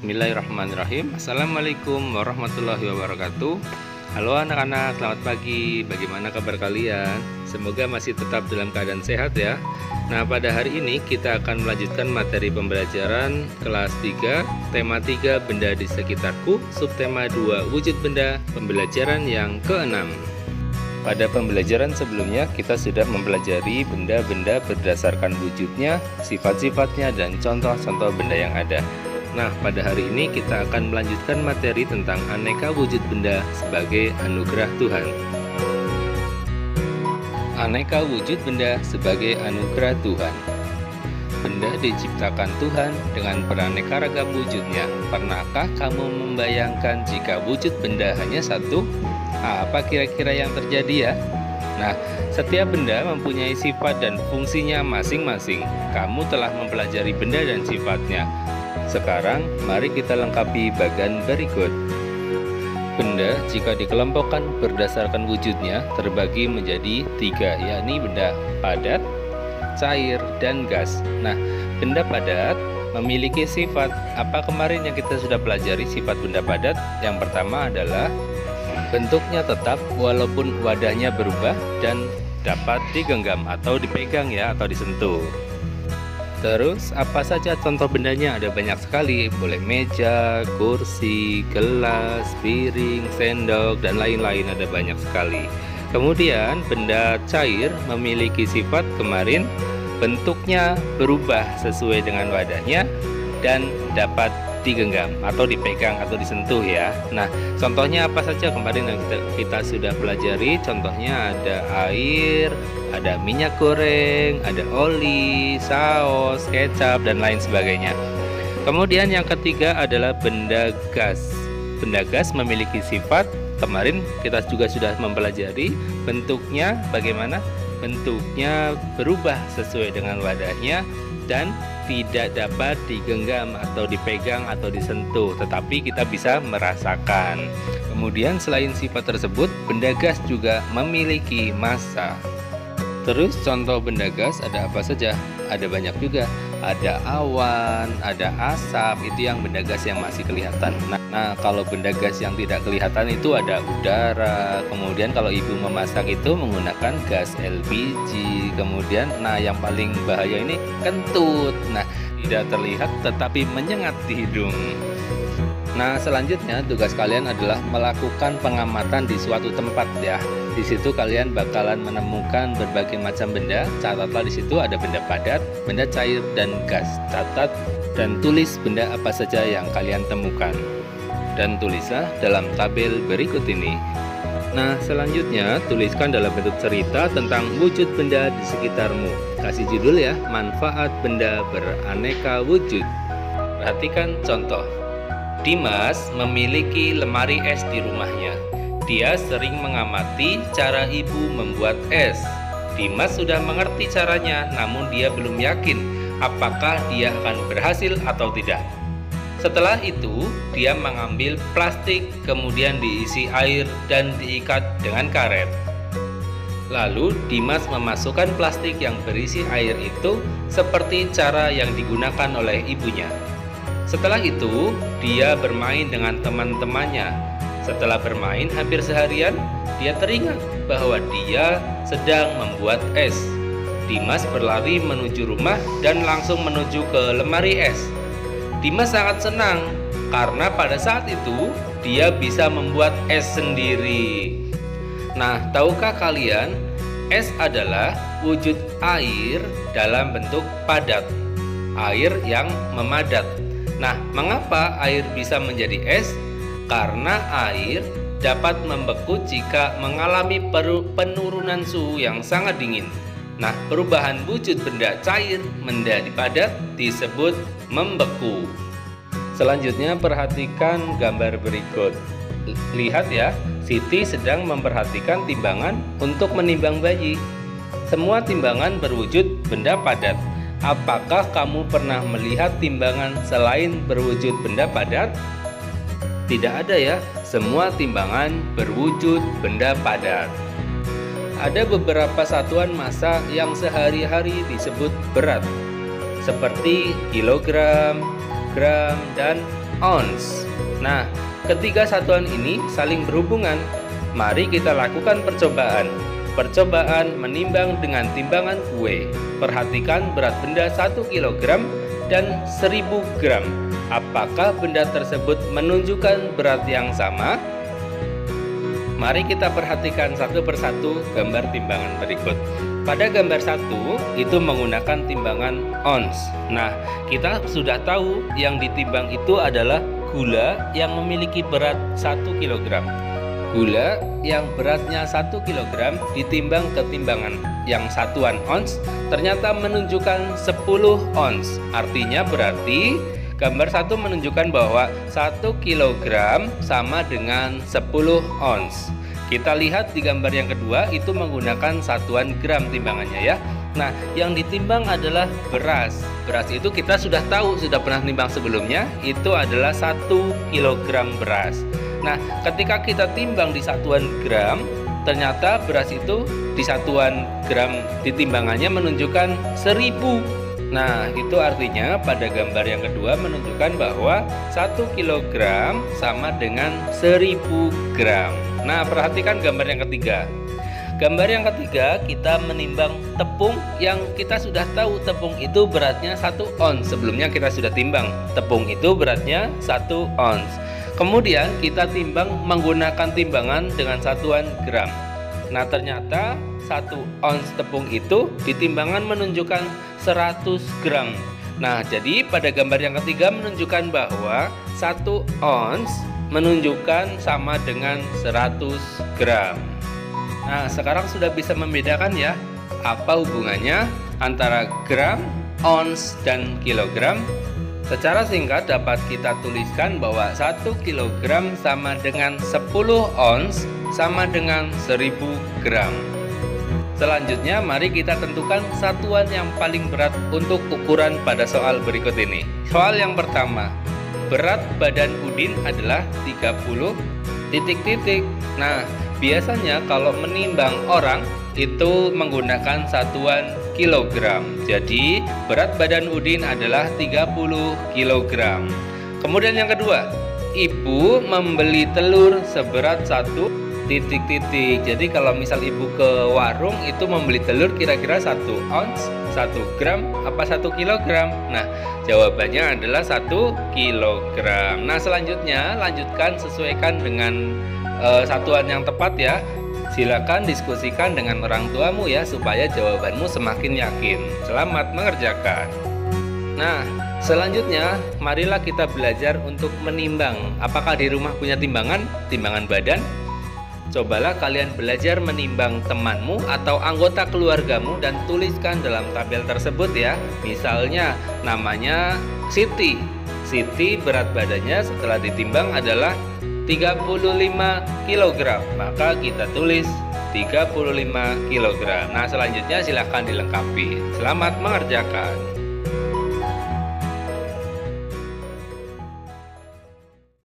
Bismillahirrahmanirrahim. Assalamualaikum warahmatullahi wabarakatuh. Halo anak-anak, selamat pagi. Bagaimana kabar kalian? Semoga masih tetap dalam keadaan sehat ya. Nah, pada hari ini kita akan melanjutkan materi pembelajaran kelas 3, tema 3 benda di sekitarku, subtema 2 wujud benda, pembelajaran yang ke-6. Pada pembelajaran sebelumnya kita sudah mempelajari benda-benda berdasarkan wujudnya, sifat-sifatnya, dan contoh-contoh benda yang ada. Nah, pada hari ini kita akan melanjutkan materi tentang aneka wujud benda sebagai anugerah Tuhan. Aneka wujud benda sebagai anugerah Tuhan. Benda diciptakan Tuhan dengan beraneka ragam wujudnya. Pernahkah kamu membayangkan jika wujud benda hanya satu? Apa kira-kira yang terjadi ya? Nah, setiap benda mempunyai sifat dan fungsinya masing-masing. Kamu telah mempelajari benda dan sifatnya. Sekarang, mari kita lengkapi bagian berikut. Benda jika dikelompokkan berdasarkan wujudnya terbagi menjadi 3, yakni benda padat, cair, dan gas. Nah, benda padat memiliki sifat apa kemarin yang kita sudah pelajari sifat benda padat? Yang pertama adalah bentuknya tetap walaupun wadahnya berubah dan dapat digenggam atau dipegang ya, atau disentuh. Terus apa saja contoh bendanya? Ada banyak sekali, boleh meja, kursi, gelas, piring, sendok, dan lain-lain, ada banyak sekali. Kemudian benda cair memiliki sifat kemarin bentuknya berubah sesuai dengan wadahnya dan dapat digenggam atau dipegang atau disentuh ya. Nah, contohnya apa saja kemarin yang kita sudah pelajari? Contohnya ada air, ada minyak goreng, ada oli, saus, kecap, dan lain sebagainya. Kemudian yang ketiga adalah benda gas. Benda gas memiliki sifat kemarin kita juga sudah mempelajari bentuknya bagaimana? Bentuknya berubah sesuai dengan wadahnya dan tidak dapat digenggam atau dipegang atau disentuh, tetapi kita bisa merasakan. Kemudian selain sifat tersebut, benda gas juga memiliki massa. Terus contoh benda gas ada apa saja? Ada banyak juga. Ada awan, ada asap, itu yang benda gas yang masih kelihatan. Nah, kalau benda gas yang tidak kelihatan itu ada udara. Kemudian kalau ibu memasak itu menggunakan gas LPG. Kemudian, nah yang paling bahaya ini kentut. Nah, tidak terlihat tetapi menyengat di hidung. Nah, selanjutnya tugas kalian adalah melakukan pengamatan di suatu tempat ya. Di situ kalian bakalan menemukan berbagai macam benda. Catatlah di situ ada benda padat, benda cair, dan gas. Catat dan tulis benda apa saja yang kalian temukan. Dan tulislah dalam tabel berikut ini. Nah, selanjutnya tuliskan dalam bentuk cerita tentang wujud benda di sekitarmu. Kasih judul ya, manfaat benda beraneka wujud. Perhatikan contoh. Dimas memiliki lemari es di rumahnya. Dia sering mengamati cara ibu membuat es. Dimas sudah mengerti caranya, namun dia belum yakin apakah dia akan berhasil atau tidak. Setelah itu, dia mengambil plastik, kemudian diisi air dan diikat dengan karet. Lalu, Dimas memasukkan plastik yang berisi air itu seperti cara yang digunakan oleh ibunya. Setelah itu, dia bermain dengan teman-temannya. Setelah bermain hampir seharian, dia teringat bahwa dia sedang membuat es. Dimas berlari menuju rumah dan langsung menuju ke lemari es. Dimas sangat senang karena pada saat itu dia bisa membuat es sendiri. Nah, tahukah kalian, es adalah wujud air dalam bentuk padat, air yang memadat. Nah, mengapa air bisa menjadi es? Karena air dapat membeku jika mengalami penurunan suhu yang sangat dingin. Nah, perubahan wujud benda cair menjadi padat disebut membeku. Selanjutnya perhatikan gambar berikut. Lihat ya, Siti sedang memperhatikan timbangan untuk menimbang bayi. Semua timbangan berwujud benda padat. Apakah kamu pernah melihat timbangan selain berwujud benda padat? Tidak ada ya, semua timbangan berwujud benda padat. Ada beberapa satuan massa yang sehari-hari disebut berat, seperti kilogram, gram, dan ons. Nah, ketiga satuan ini saling berhubungan. Mari kita lakukan percobaan. Percobaan menimbang dengan timbangan kue. Perhatikan berat benda 1 kg dan 1000 gram. Apakah benda tersebut menunjukkan berat yang sama? Mari kita perhatikan satu persatu gambar timbangan berikut. Pada gambar 1 itu menggunakan timbangan ons. Nah, kita sudah tahu yang ditimbang itu adalah gula yang memiliki berat 1 kg. Gula yang beratnya 1 kg ditimbang ke timbangan yang satuan ons ternyata menunjukkan 10 ons. Artinya berarti gambar 1 menunjukkan bahwa 1 kg sama dengan 10 ons. Kita lihat di gambar yang kedua itu menggunakan satuan gram timbangannya ya. Nah, yang ditimbang adalah beras. Beras itu kita sudah tahu, sudah pernah timbang sebelumnya, itu adalah 1 kg beras. Nah, ketika kita timbang di satuan gram, ternyata beras itu di satuan gram di timbangannya menunjukkan 1000. Nah, itu artinya pada gambar yang kedua menunjukkan bahwa 1 kg sama dengan 1000 gram. Nah, perhatikan gambar yang ketiga. Gambar yang ketiga kita menimbang tepung yang kita sudah tahu tepung itu beratnya 1 ons. Sebelumnya kita sudah timbang tepung itu beratnya 1 ons. Kemudian kita timbang menggunakan timbangan dengan satuan gram. Nah, ternyata 1 ons tepung itu di timbangan menunjukkan 100 gram. Nah, jadi pada gambar yang ketiga menunjukkan bahwa 1 ons menunjukkan sama dengan 100 gram. Nah, sekarang sudah bisa membedakan ya, apa hubungannya antara gram, ons, dan kilogram. Secara singkat dapat kita tuliskan bahwa 1 kg sama dengan 10 ons sama dengan 1000 gram. Selanjutnya mari kita tentukan satuan yang paling berat untuk ukuran pada soal berikut ini. Soal yang pertama, berat badan Udin adalah 30 titik-titik. Nah, biasanya kalau menimbang orang itu menggunakan satuan kilogram. Jadi berat badan Udin adalah 30 kg. Kemudian yang kedua, ibu membeli telur seberat 1 titik-titik. Jadi kalau misal ibu ke warung itu membeli telur kira-kira 1 ons, 1 gram, apa 1 kilogram? Nah, jawabannya adalah 1 kilogram. Nah, selanjutnya lanjutkan sesuaikan dengan satuan yang tepat ya. Silakan diskusikan dengan orang tuamu ya supaya jawabanmu semakin yakin. Selamat mengerjakan. Nah, selanjutnya marilah kita belajar untuk menimbang. Apakah di rumah punya timbangan badan? Cobalah kalian belajar menimbang temanmu atau anggota keluargamu dan tuliskan dalam tabel tersebut ya. Misalnya namanya Siti. Siti berat badannya setelah ditimbang adalah 35 kg. Maka kita tulis 35 kg. Nah, selanjutnya silahkan dilengkapi. Selamat mengerjakan.